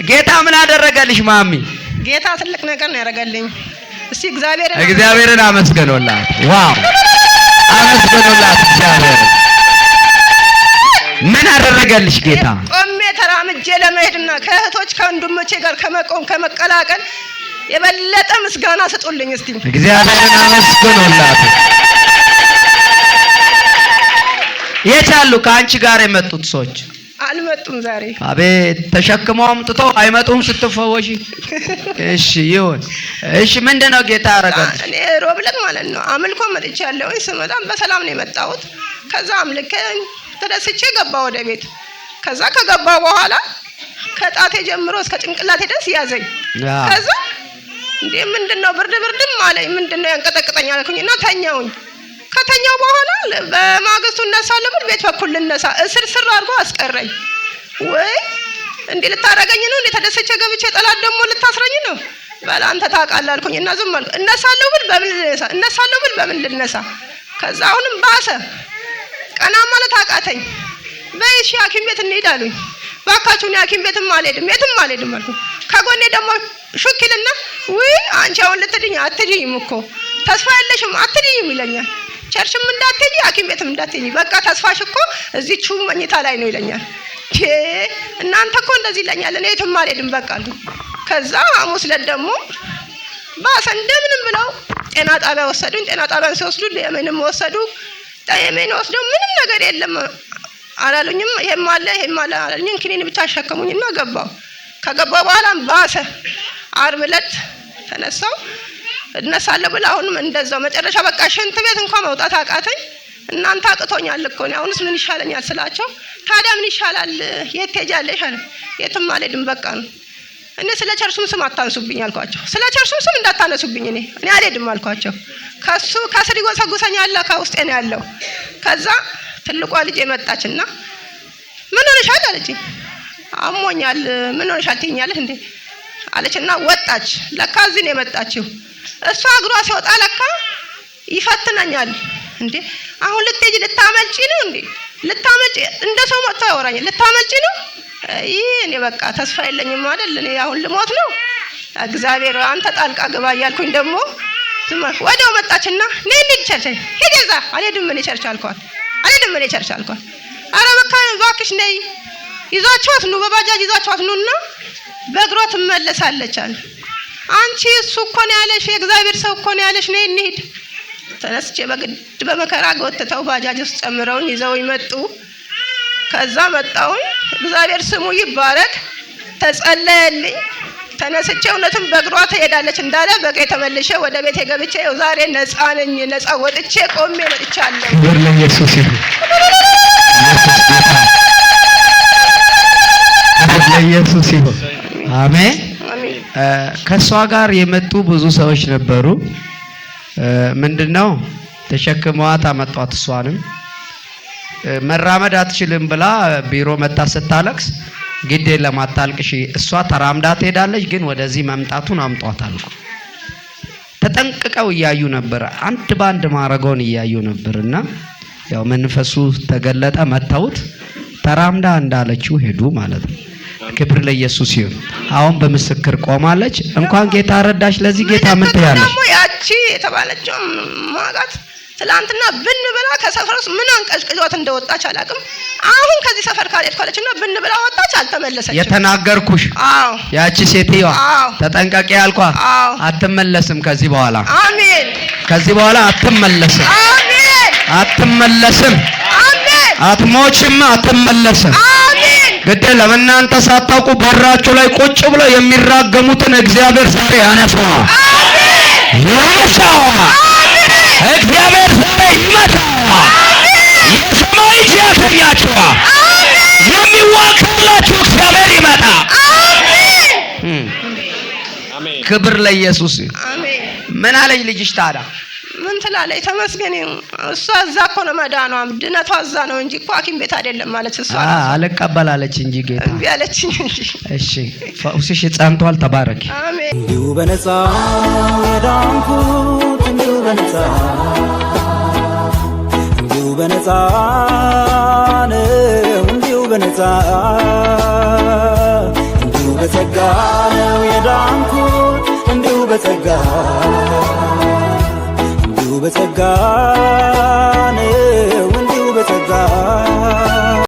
ጌታ ምን አደረገልሽ ማሚ? ጌታ ትልቅ ነገር ነው ያደረገልኝ። እስቲ እግዚአብሔርን አመስግኑላት። ዋው አመስግኑላት እግዚአብሔርን። ምን አደረገልሽ ጌታ? ቆሜ ተራምጄ ለመሄድና ከእህቶች ከወንድሞቼ ጋር ከመቆም ከመቀላቀል የበለጠ ምስጋና ስጡልኝ። እስቲ እግዚአብሔርን አመስግኑላት። የቻሉ ከአንቺ ጋር የመጡት ሰዎች አልመጡም ዛሬ። አቤት ተሸክመው አምጥተው አይመጡም ስትፈወሺ? እሺ ይሁን። እሺ ምንድነው ጌታ ያደረገልሽ? እኔ ሮብ ዕለት ማለት ነው አምልኮ መጥቻለሁ። ስመጣም በሰላም ነው የመጣሁት። ከዛ አምልከን ተደስቼ ገባሁ ወደ ቤት። ከዛ ከገባሁ በኋላ ከጣቴ ጀምሮ እስከ ጭንቅላቴ ድረስ ያዘኝ። ከዛ እንዴ ምንድነው ብርድም አለኝ። ምንድነው ያንቀጠቅጠኛል አልኩኝና ተኛውኝ። ከተኛው በኋላ በማግስቱ እነሳለሁ ብል ቤት በኩል ልነሳ እስር አድርጎ አስቀረኝ። ወይ እንዴ ልታረገኝ ነው እንዴ? ተደስቼ ገብቼ ጠላት ደግሞ ልታስረኝ ነው? በላ አንተ ታውቃለህ አልኩኝና ዝም አልኩ። እነሳለሁ ብል በምን ልነሳ? ከዛ አሁንም ባሰ። ቀና ማለት አቃተኝ። በይ እሺ ሐኪም ቤት እንሂድ አሉኝ። ባካችሁን ሐኪም ቤትም አልሄድም የትም አልሄድም አልኩ። ከጎኔ ደግሞ ሹክልና ወይ አንቺ አሁን ልትድኝ አትድኝም እኮ ተስፋ የለሽም አትድኝም ይለኛል። ቸርችም እንዳትሄጂ ሐኪም ቤትም እንዳትሄጂ በቃ ተስፋሽ እኮ እዚህቹ መኝታ ላይ ነው ይለኛል። እናንተ እኮ እንደዚህ ይለኛል። እኔ የትም አልሄድም በቃ አልኩ። ከዛ ሐሙስ ዕለት ደግሞ ባሰ። እንደምንም ብለው ጤና ጣቢያ ወሰዱኝ። ጤና ጣቢያን ሲወስዱ የምንም ወሰዱ። የምን ወስደው ምንም ነገር የለም አላሉኝም። ይሄም አለ አላሉኝም። ክኒን ብቻ አሸከሙኝና ገባሁ። ከገባሁ በኋላ ባሰ። ዓርብ ዕለት ተነሳው እነሳለሁ ብላ አሁንም እንደዛው መጨረሻ በቃ ሽንት ቤት እንኳን መውጣት አቃተኝ። እናንተ አቅቶኛል እኮ ነው አሁንስ ምን ይሻለኛል ስላቸው፣ ታዲያ ምን ይሻላል የት ትሄጃለሽ አለ። የትም አልሄድም በቃ ነው። እኔ ስለ ቸርሱም ስም አታንሱብኝ አልኳቸው። ስለ ቸርሱም ስም እንዳታነሱብኝ እኔ አልሄድም አልኳቸው። ከስር ይጎሰጉሰኛል ከውስጤ ነው ያለው። ከዛ ትልቋ ልጅ መጣችና ምን ሆነሻል አለችኝ። አሞኛል። ምን ሆነሻል ትይኛለሽ እንዴ አለችና ወጣች። ለካ እዚህ ነው የመጣችው። እሷ እግሯ ሲወጣ ለካ ይፈትነኛል። እንዴ አሁን ልትሄጂ ልታመልጪ ነው እንዴ? ልታመልጪ እንደ ሰው መጥቶ ያወራኛል። ልታመልጪ ነው? እኔ በቃ ተስፋ የለኝም አይደል እኔ አሁን ልሞት ነው። እግዚአብሔር አንተ ጣልቃ ግባ እያልኩኝ ደግሞ ወዲያው መጣችና ነይ እንሂድ ቸርች። ሂድ እዛ። አልሄድም እኔ ቸርች አልኳት። ኧረ በቃ እባክሽ ነይ ይዛችኋት ኑ፣ በባጃጅ ይዛችኋት ኑና በእግሯ ትመለሳለች አለ። አንቺ እሱ እኮ ነው ያለሽ፣ የእግዚአብሔር ሰው እኮ ነው ያለሽ፣ ነይ እንሂድ። ተነስቼ በግድ በመከራ ጎትተው ባጃጅ ውስጥ ጨምረውኝ ይዘው ይመጡ። ከዛ መጣሁኝ። እግዚአብሔር ስሙ ይባረክ። ተጸለየልኝ። ተነስቼ እውነትም በእግሯ ትሄዳለች እንዳለ በቃ ተመልሼ ወደ ቤቴ ገብቼ ዛሬ ነፃ ነኝ። ነፃ ወጥቼ ቆሜ መጥቻለሁ። ክብር ለኢየሱስ ይሁን። ለኢየሱስ ይሁን። አሜን። ከሷ ጋር የመጡ ብዙ ሰዎች ነበሩ። ምንድነው ተሸክመዋት አመጧት። እሷንም መራመድ አትችልም ብላ ቢሮ መታ ስታለቅስ ግዴ ለማታልቅሽ እሷ ተራምዳ ትሄዳለች፣ ግን ወደዚህ መምጣቱን አምጧት አልኩ። ተጠንቅቀው እያዩ ነበር። አንድ ባንድ ማረጋውን እያዩ ነበርና ያው መንፈሱ ተገለጠ። መተውት ተራምዳ እንዳለችው ሄዱ ማለት ነው። ክብር ለኢየሱስ ይሁን። አሁን በምስክር ቆማለች። እንኳን ጌታ ረዳሽ። ለዚህ ጌታ ምን ትያለሽ? ደግሞ ያቺ የተባለችው ማጋት ትላንትና ብን ብላ ከሰፈር ውስጥ ምን አንቀጭቅዟት እንደወጣች አላውቅም። አሁን ከዚህ ሰፈር ካልሄድኩ አለችና ብን ብላ ወጣች፣ አልተመለሰችም። የተናገርኩሽ ያቺ ሴትዮ ተጠንቀቂ ያልኳት አትመለስም ከዚህ በኋላ። አሜን። ከዚህ በኋላ አትመለስም። አሜን። አትመለስም። አሜን። አትሞችም፣ አትመለስም። አሜን። ግድ ለእናንተ ሳታውቁ በራችሁ ላይ ቁጭ ብለው የሚራገሙትን እግዚአብሔር ዛሬ ያነሳዋል። አሜን። ያነሳዋል። እግዚአብሔር ዛሬ ይመታዋል። የሰማይ እጅ ያሳያችኋል። የሚዋጋላችሁ እግዚአብሔር ይመጣል። ክብር ለኢየሱስ። ምን አለኝ ልጅሽ ታዲያ? ምን ትላለች? ተመስገን። እሷ እዛ እኮ ነው መዳኗ፣ ድነቷ እዛ ነው እንጂ እኮ ሐኪም ቤት አይደለም ማለት እሷ አልቀበላለች እንጂ ጌታ እምቢ አለችኝ እንጂ። እሺ ፈውስሽ ጸንቷል። ተባረኪ። አሜን። እንዲሁ በነፃ ዳንኩት፣ እንዲሁ በነፃ ነው፣ እንዲሁ በነፃ በጸጋ ነው የዳንኩት እንዲሁ በጸጋ ነው